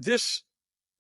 This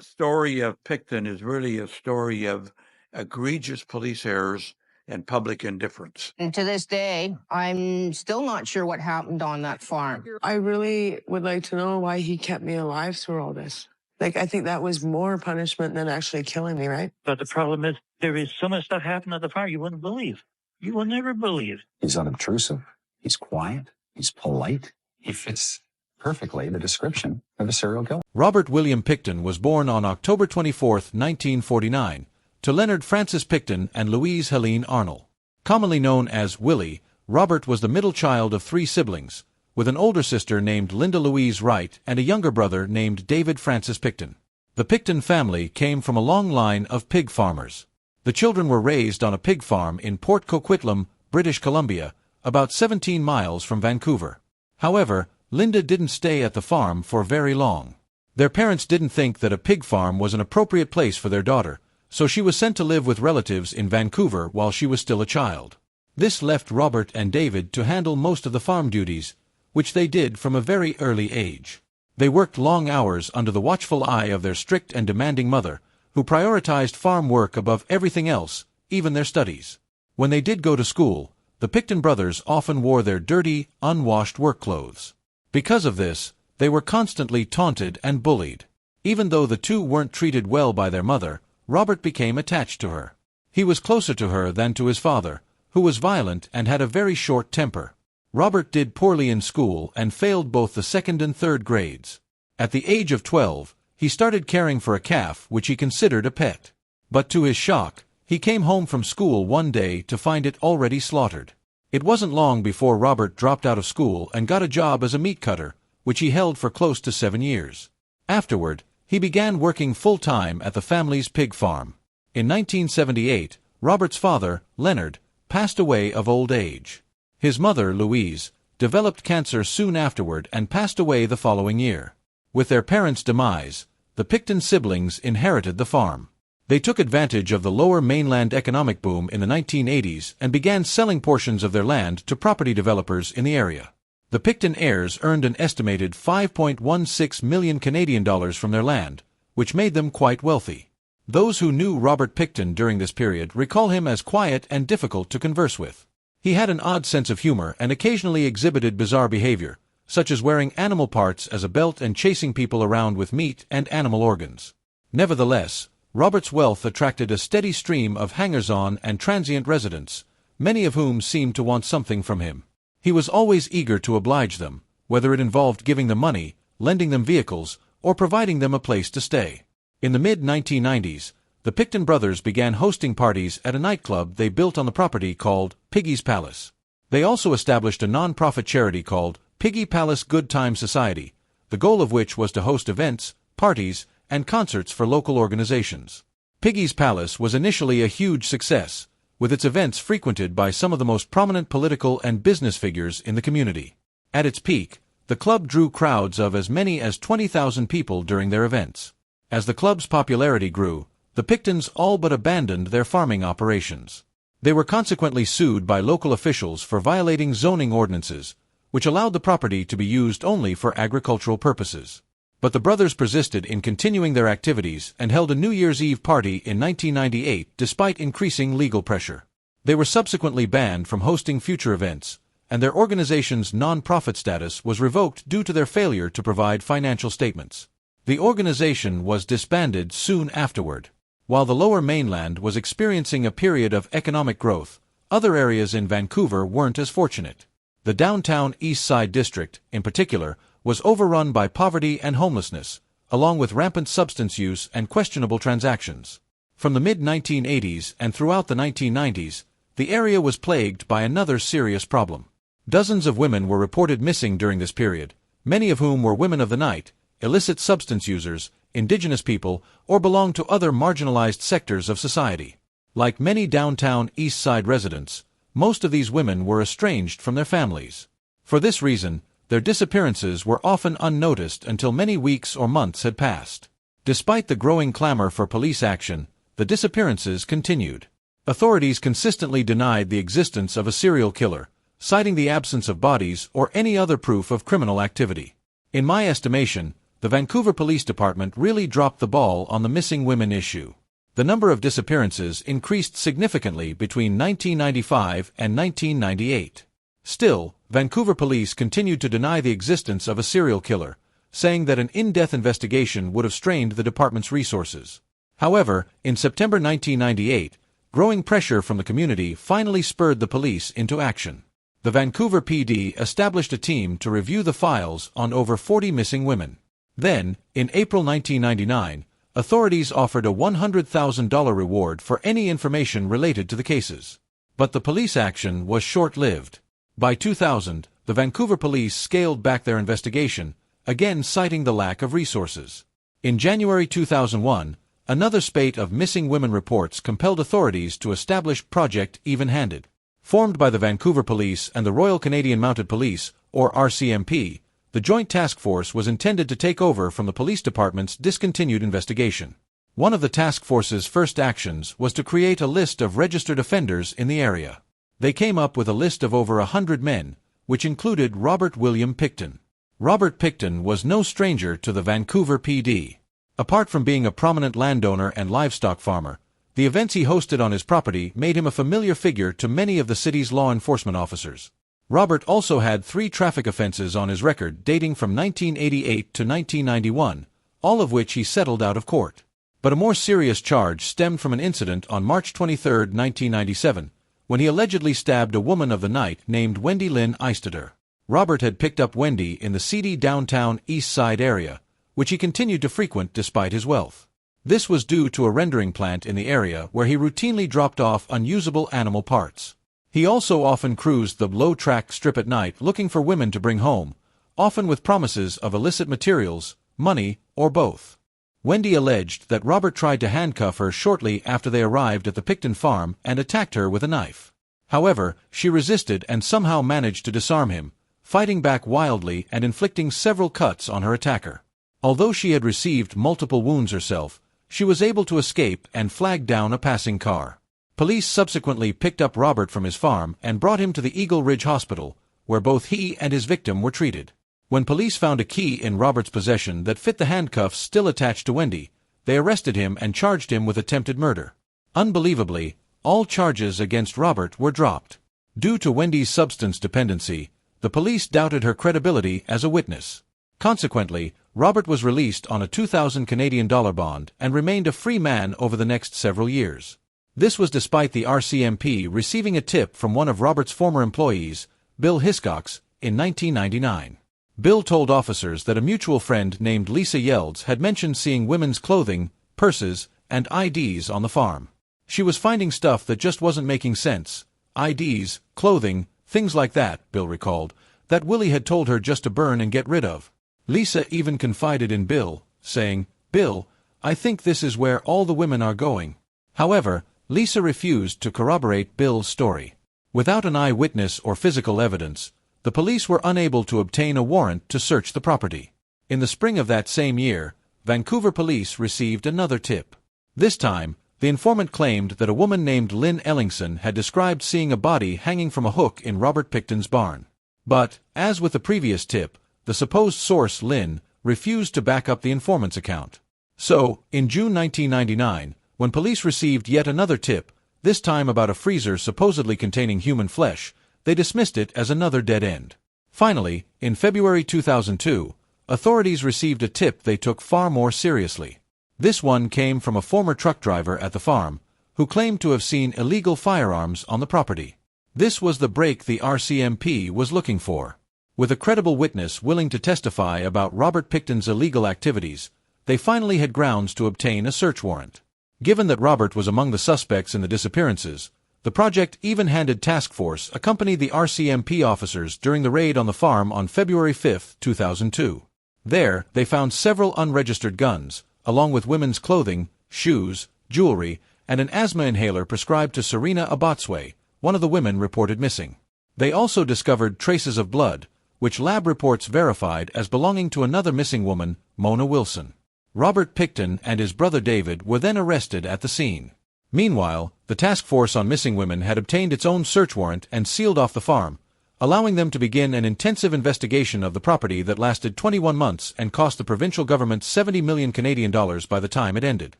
story of Pickton is really a story of egregious police errors and public indifference. And to this day, I'm still not sure what happened on that farm. I really would like to know why he kept me alive through all this. Like, I think that was more punishment than actually killing me, right? But the problem is, there is so much stuff happened at the farm you wouldn't believe. You will never believe. He's unobtrusive. He's quiet. He's polite. He fits perfectly the description of a serial killer. Robert William Pickton was born on October 24, 1949, to Leonard Francis Pickton and Louise Helene Arnal. Commonly known as Willie, Robert was the middle child of 3 siblings, with an older sister named Linda Louise Wright and a younger brother named David Francis Pickton. The Pickton family came from a long line of pig farmers. The children were raised on a pig farm in Port Coquitlam, British Columbia, about 17 miles from Vancouver. However, Linda didn't stay at the farm for very long. Their parents didn't think that a pig farm was an appropriate place for their daughter, so she was sent to live with relatives in Vancouver while she was still a child. This left Robert and David to handle most of the farm duties, which they did from a very early age. They worked long hours under the watchful eye of their strict and demanding mother, who prioritized farm work above everything else, even their studies. When they did go to school, the Pickton brothers often wore their dirty, unwashed work clothes. Because of this, they were constantly taunted and bullied. Even though the two weren't treated well by their mother, Robert became attached to her. He was closer to her than to his father, who was violent and had a very short temper. Robert did poorly in school and failed both the 2nd and 3rd grades. At the age of 12, he started caring for a calf which he considered a pet. But to his shock, he came home from school one day to find it already slaughtered. It wasn't long before Robert dropped out of school and got a job as a meat cutter, which he held for close to 7 years. Afterward, he began working full-time at the family's pig farm. In 1978, Robert's father, Leonard, passed away of old age. His mother, Louise, developed cancer soon afterward and passed away the following year. With their parents' demise, the Pickton siblings inherited the farm. They took advantage of the Lower Mainland economic boom in the 1980s and began selling portions of their land to property developers in the area. The Pickton heirs earned an estimated $5.16 million Canadian dollars from their land, which made them quite wealthy. Those who knew Robert Pickton during this period recall him as quiet and difficult to converse with. He had an odd sense of humor and occasionally exhibited bizarre behavior, such as wearing animal parts as a belt and chasing people around with meat and animal organs. Nevertheless, Robert's wealth attracted a steady stream of hangers-on and transient residents, many of whom seemed to want something from him. He was always eager to oblige them, whether it involved giving them money, lending them vehicles, or providing them a place to stay. In the mid-1990s, the Pickton brothers began hosting parties at a nightclub they built on the property called Piggy's Palace. They also established a non-profit charity called Piggy Palace Good Time Society, the goal of which was to host events, parties, and concerts for local organizations. Piggy's Palace was initially a huge success, with its events frequented by some of the most prominent political and business figures in the community. At its peak, the club drew crowds of as many as 20,000 people during their events. As the club's popularity grew, the Picktons all but abandoned their farming operations. They were consequently sued by local officials for violating zoning ordinances, which allowed the property to be used only for agricultural purposes. But the brothers persisted in continuing their activities and held a New Year's Eve party in 1998 despite increasing legal pressure. They were subsequently banned from hosting future events, and their organization's non-profit status was revoked due to their failure to provide financial statements. The organization was disbanded soon afterward. While the Lower Mainland was experiencing a period of economic growth, other areas in Vancouver weren't as fortunate. The downtown East Side district, in particular, was overrun by poverty and homelessness, along with rampant substance use and questionable transactions. From the mid-1980s and throughout the 1990s, the area was plagued by another serious problem. Dozens of women were reported missing during this period, many of whom were women of the night, illicit substance users, indigenous people, or belonged to other marginalized sectors of society. Like many downtown East Side residents, most of these women were estranged from their families. For this reason, their disappearances were often unnoticed until many weeks or months had passed. Despite the growing clamor for police action, the disappearances continued. Authorities consistently denied the existence of a serial killer, citing the absence of bodies or any other proof of criminal activity. In my estimation, the Vancouver Police Department really dropped the ball on the missing women issue. The number of disappearances increased significantly between 1995 and 1998. Still, Vancouver police continued to deny the existence of a serial killer, saying that an in-depth investigation would have strained the department's resources. However, in September 1998, growing pressure from the community finally spurred the police into action. The Vancouver PD established a team to review the files on over 40 missing women. Then, in April 1999, authorities offered a $100,000 reward for any information related to the cases. But the police action was short-lived. By 2000, the Vancouver police scaled back their investigation, again citing the lack of resources. In January 2001, another spate of missing women reports compelled authorities to establish Project Even-Handed. Formed by the Vancouver Police and the Royal Canadian Mounted Police, or RCMP, the Joint Task Force was intended to take over from the police department's discontinued investigation. One of the task force's first actions was to create a list of registered offenders in the area. They came up with a list of over 100 men, which included Robert William Pickton. Robert Pickton was no stranger to the Vancouver PD. Apart from being a prominent landowner and livestock farmer, the events he hosted on his property made him a familiar figure to many of the city's law enforcement officers. Robert also had 3 traffic offenses on his record dating from 1988 to 1991, all of which he settled out of court. But a more serious charge stemmed from an incident on March 23, 1997, when he allegedly stabbed a woman of the night named Wendy Lynn Eistetter. Robert had picked up Wendy in the seedy downtown East Side area, which he continued to frequent despite his wealth. This was due to a rendering plant in the area where he routinely dropped off unusable animal parts. He also often cruised the low-track strip at night looking for women to bring home, often with promises of illicit materials, money, or both. Wendy alleged that Robert tried to handcuff her shortly after they arrived at the Pickton farm and attacked her with a knife. However, she resisted and somehow managed to disarm him, fighting back wildly and inflicting several cuts on her attacker. Although she had received multiple wounds herself, she was able to escape and flag down a passing car. Police subsequently picked up Robert from his farm and brought him to the Eagle Ridge Hospital, where both he and his victim were treated. When police found a key in Robert's possession that fit the handcuffs still attached to Wendy, they arrested him and charged him with attempted murder. Unbelievably, all charges against Robert were dropped. Due to Wendy's substance dependency, the police doubted her credibility as a witness. Consequently, Robert was released on a $2,000 Canadian bond and remained a free man over the next several years. This was despite the RCMP receiving a tip from one of Robert's former employees, Bill Hiscox, in 1999. Bill told officers that a mutual friend named Lisa Yelds had mentioned seeing women's clothing, purses, and IDs on the farm. She was finding stuff that just wasn't making sense. IDs, clothing, things like that, Bill recalled, that Willie had told her just to burn and get rid of. Lisa even confided in Bill, saying, "Bill, I think this is where all the women are going." However, Lisa refused to corroborate Bill's story. Without an eyewitness or physical evidence, the police were unable to obtain a warrant to search the property. In the spring of that same year, Vancouver police received another tip. This time, the informant claimed that a woman named Lynn Ellingson had described seeing a body hanging from a hook in Robert Pickton's barn. But, as with the previous tip, the supposed source, Lynn, refused to back up the informant's account. So, in June 1999, when police received yet another tip, this time about a freezer supposedly containing human flesh, they dismissed it as another dead end. Finally, in February 2002, authorities received a tip they took far more seriously. This one came from a former truck driver at the farm, who claimed to have seen illegal firearms on the property. This was the break the RCMP was looking for. With a credible witness willing to testify about Robert Pickton's illegal activities, they finally had grounds to obtain a search warrant. Given that Robert was among the suspects in the disappearances, the Project Even-Handed Task Force accompanied the RCMP officers during the raid on the farm on February 5, 2002. There, they found several unregistered guns, along with women's clothing, shoes, jewelry, and an asthma inhaler prescribed to Serena Abotsway, one of the women reported missing. They also discovered traces of blood, which lab reports verified as belonging to another missing woman, Mona Wilson. Robert Pickton and his brother David were then arrested at the scene. Meanwhile, the Task Force on Missing Women had obtained its own search warrant and sealed off the farm, allowing them to begin an intensive investigation of the property that lasted 21 months and cost the provincial government 70 million Canadian dollars by the time it ended.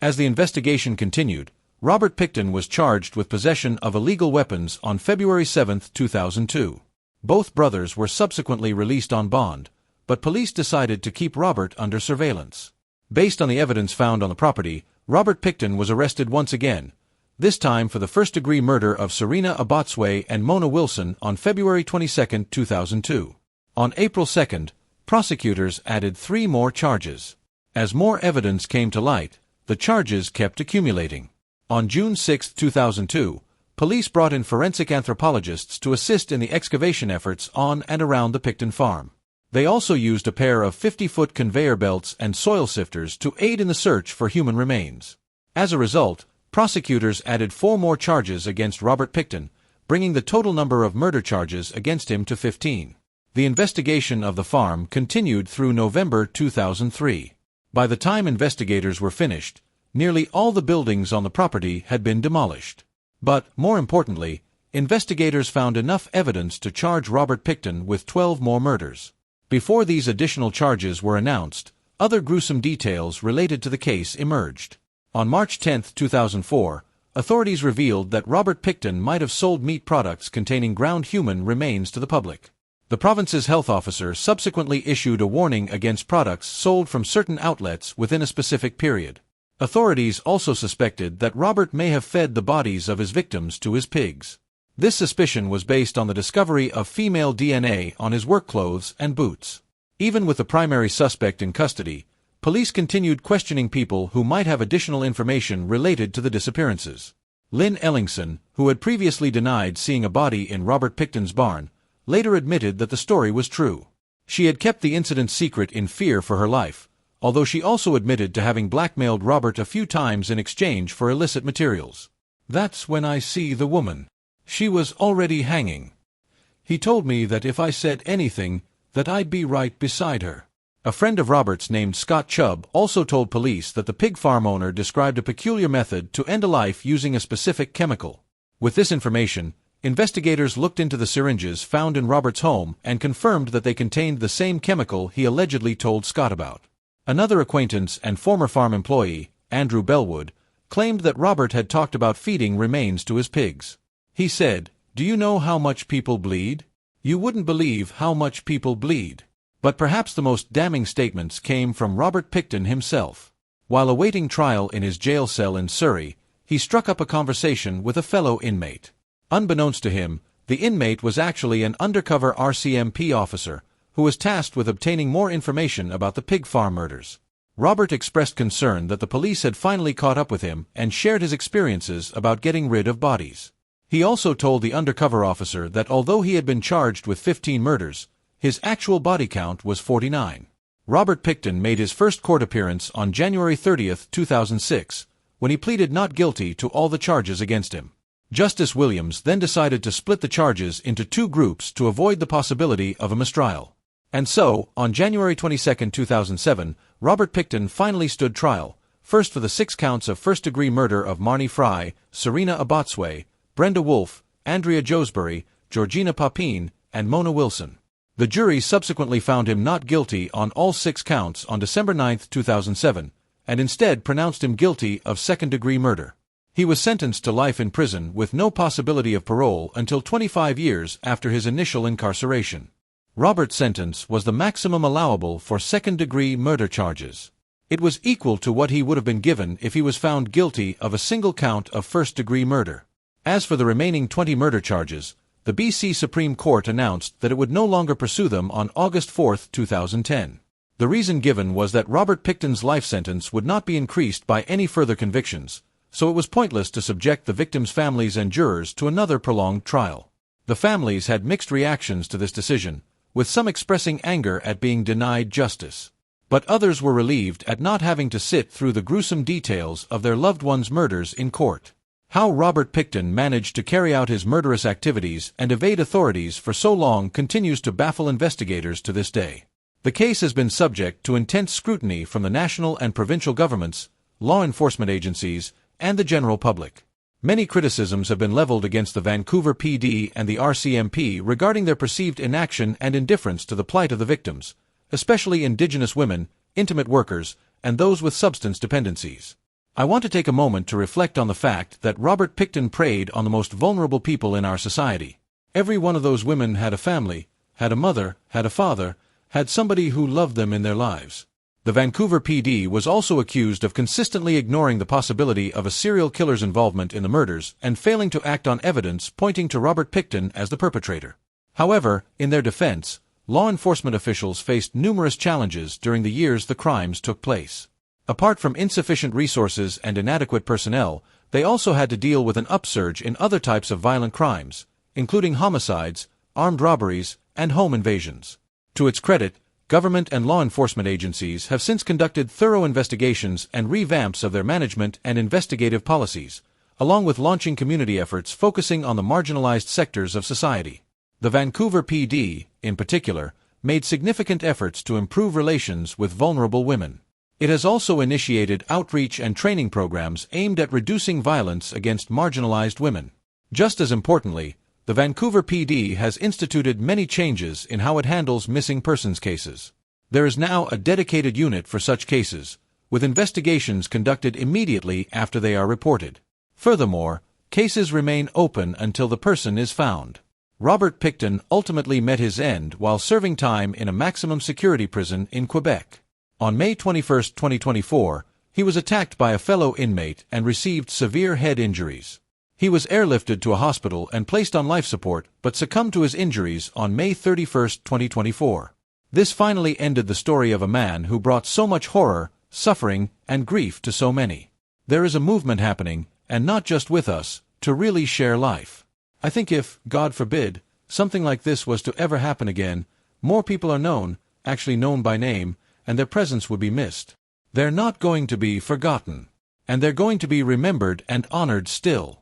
As the investigation continued, Robert Pickton was charged with possession of illegal weapons on February 7, 2002. Both brothers were subsequently released on bond, but police decided to keep Robert under surveillance. Based on the evidence found on the property, Robert Pickton was arrested once again, this time for the first-degree murder of Serena Abotsway and Mona Wilson on February 22, 2002. On April 2, prosecutors added 3 more charges. As more evidence came to light, the charges kept accumulating. On June 6, 2002, police brought in forensic anthropologists to assist in the excavation efforts on and around the Pickton farm. They also used a pair of 50-foot conveyor belts and soil sifters to aid in the search for human remains. As a result, prosecutors added 4 more charges against Robert Pickton, bringing the total number of murder charges against him to 15. The investigation of the farm continued through November 2003. By the time investigators were finished, nearly all the buildings on the property had been demolished. But, more importantly, investigators found enough evidence to charge Robert Pickton with 12 more murders. Before these additional charges were announced, other gruesome details related to the case emerged. On March 10, 2004, authorities revealed that Robert Pickton might have sold meat products containing ground human remains to the public. The province's health officer subsequently issued a warning against products sold from certain outlets within a specific period. Authorities also suspected that Robert may have fed the bodies of his victims to his pigs. This suspicion was based on the discovery of female DNA on his work clothes and boots. Even with the primary suspect in custody, police continued questioning people who might have additional information related to the disappearances. Lynn Ellingson, who had previously denied seeing a body in Robert Pickton's barn, later admitted that the story was true. She had kept the incident secret in fear for her life, although she also admitted to having blackmailed Robert a few times in exchange for illicit materials. "That's when I see the woman. She was already hanging. He told me that if I said anything, that I'd be right beside her." A friend of Robert's named Scott Chubb also told police that the pig farm owner described a peculiar method to end a life using a specific chemical. With this information, investigators looked into the syringes found in Robert's home and confirmed that they contained the same chemical he allegedly told Scott about. Another acquaintance and former farm employee, Andrew Bellwood, claimed that Robert had talked about feeding remains to his pigs. He said, "Do you know how much people bleed? You wouldn't believe how much people bleed." But perhaps the most damning statements came from Robert Pickton himself. While awaiting trial in his jail cell in Surrey, he struck up a conversation with a fellow inmate. Unbeknownst to him, the inmate was actually an undercover RCMP officer who was tasked with obtaining more information about the pig farm murders. Robert expressed concern that the police had finally caught up with him and shared his experiences about getting rid of bodies. He also told the undercover officer that although he had been charged with 15 murders, his actual body count was 49. Robert Pickton made his first court appearance on January 30, 2006, when he pleaded not guilty to all the charges against him. Justice Williams then decided to split the charges into 2 groups to avoid the possibility of a mistrial. And so, on January 22, 2007, Robert Pickton finally stood trial, first for the 6 counts of first-degree murder of Marnie Fry, Serena Abotsway, Brenda Wolfe, Andrea Josbury, Georgina Papine, and Mona Wilson. The jury subsequently found him not guilty on all 6 counts on December 9, 2007, and instead pronounced him guilty of second-degree murder. He was sentenced to life in prison with no possibility of parole until 25 years after his initial incarceration. Robert's sentence was the maximum allowable for second-degree murder charges. It was equal to what he would have been given if he was found guilty of a single count of first-degree murder. As for the remaining 20 murder charges, the BC Supreme Court announced that it would no longer pursue them on August 4, 2010. The reason given was that Robert Pickton's life sentence would not be increased by any further convictions, so it was pointless to subject the victims' families and jurors to another prolonged trial. The families had mixed reactions to this decision, with some expressing anger at being denied justice. But others were relieved at not having to sit through the gruesome details of their loved ones' murders in court. How Robert Pickton managed to carry out his murderous activities and evade authorities for so long continues to baffle investigators to this day. The case has been subject to intense scrutiny from the national and provincial governments, law enforcement agencies, and the general public. Many criticisms have been leveled against the Vancouver PD and the RCMP regarding their perceived inaction and indifference to the plight of the victims, especially Indigenous women, intimate workers, and those with substance dependencies. I want to take a moment to reflect on the fact that Robert Pickton preyed on the most vulnerable people in our society. Every one of those women had a family, had a mother, had a father, had somebody who loved them in their lives. The Vancouver PD was also accused of consistently ignoring the possibility of a serial killer's involvement in the murders and failing to act on evidence pointing to Robert Pickton as the perpetrator. However, in their defense, law enforcement officials faced numerous challenges during the years the crimes took place. Apart from insufficient resources and inadequate personnel, they also had to deal with an upsurge in other types of violent crimes, including homicides, armed robberies, and home invasions. To its credit, government and law enforcement agencies have since conducted thorough investigations and revamps of their management and investigative policies, along with launching community efforts focusing on the marginalized sectors of society. The Vancouver PD, in particular, made significant efforts to improve relations with vulnerable women. It has also initiated outreach and training programs aimed at reducing violence against marginalized women. Just as importantly, the Vancouver PD has instituted many changes in how it handles missing persons cases. There is now a dedicated unit for such cases, with investigations conducted immediately after they are reported. Furthermore, cases remain open until the person is found. Robert Pickton ultimately met his end while serving time in a maximum security prison in Quebec. On May 21, 2024, he was attacked by a fellow inmate and received severe head injuries. He was airlifted to a hospital and placed on life support, but succumbed to his injuries on May 31, 2024. This finally ended the story of a man who brought so much horror, suffering, and grief to so many. There is a movement happening, and not just with us, to really share life. I think if, God forbid, something like this was to ever happen again, more people are known, actually known by name, and their presence would be missed. They're not going to be forgotten. And they're going to be remembered and honored still.